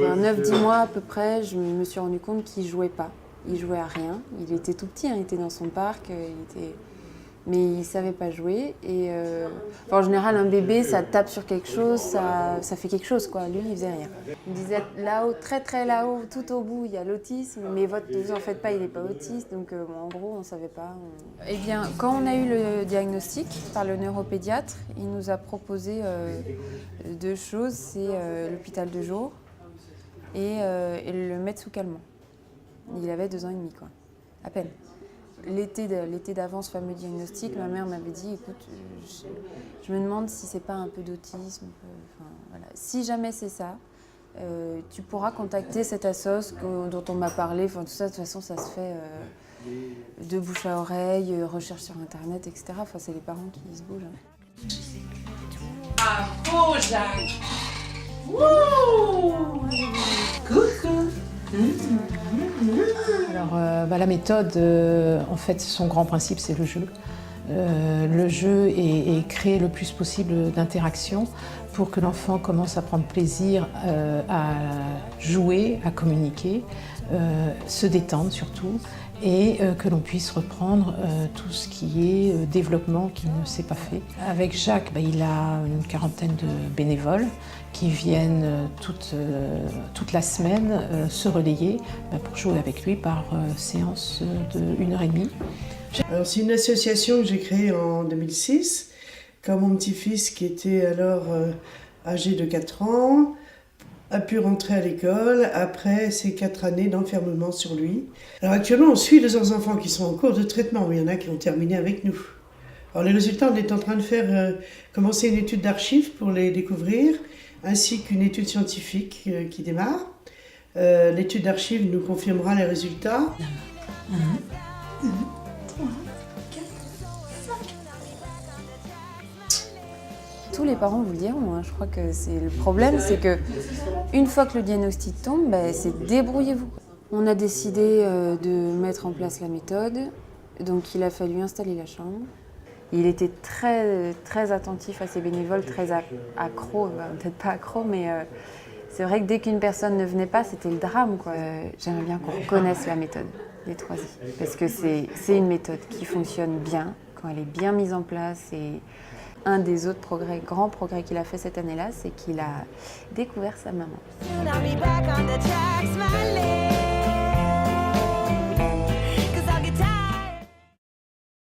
Vers 9-10 mois à peu près, je me suis rendu compte qu'il jouait pas. Il jouait à rien. Il était tout petit, hein, il était dans son parc, mais il savait pas jouer. Et en général, un bébé, ça tape sur quelque chose, ça fait quelque chose, quoi. Lui, il faisait rien. Il me disait là-haut, très très là-haut, tout au bout, il y a l'autisme, mais vous en faites pas, il n'est pas autiste. Donc en gros, on savait pas. Eh bien, quand on a eu le diagnostic par le neuropédiatre, il nous a proposé deux choses, c'est l'hôpital de jour et le mettre sous calmant. Il avait 2 ans et demi, quoi, à peine. L'été d'avant ce fameux diagnostic, ma mère m'avait dit, écoute, je me demande si c'est pas un peu d'autisme. Enfin, voilà. Si jamais c'est ça, tu pourras contacter cette assoce dont on m'a parlé. Enfin, tout ça, de toute façon, ça se fait de bouche à oreille, recherche sur Internet, etc. Enfin, c'est les parents qui se bougent. Ah, beau Jacques! Wouh! Coucou! Alors, la méthode, en fait, son grand principe, c'est le jeu. Le jeu est créer le plus possible d'interactions pour que l'enfant commence à prendre plaisir à jouer, à communiquer, se détendre surtout, et que l'on puisse reprendre tout ce qui est développement qu'il ne s'est pas fait. Avec Jacques, il a une quarantaine de bénévoles qui viennent toute la semaine se relayer pour jouer avec lui par séance de 1h30. Alors, c'est une association que j'ai créée en 2006, quand mon petit-fils, qui était alors âgé de 4 ans, a pu rentrer à l'école après ces 4 années d'enfermement sur lui. Alors actuellement, on suit 2 enfants qui sont en cours de traitement, mais il y en a qui ont terminé avec nous. Alors les résultats, on est en train de faire commencer une étude d'archives pour les découvrir, ainsi qu'une étude scientifique qui démarre. L'étude d'archives nous confirmera les résultats. Tous les parents vous le diront, hein. Je crois que c'est le problème, c'est que une fois que le diagnostic tombe, c'est débrouillez-vous. On a décidé de mettre en place la méthode, donc il a fallu installer la chambre. Il était très, très attentif à ses bénévoles, très accro, peut-être pas accro, mais c'est vrai que dès qu'une personne ne venait pas, c'était le drame, quoi. J'aimerais bien qu'on reconnaisse la méthode des 3i, parce que c'est une méthode qui fonctionne bien, quand elle est bien mise en place. Et un des autres grands progrès qu'il a fait cette année-là, c'est qu'il a découvert sa maman.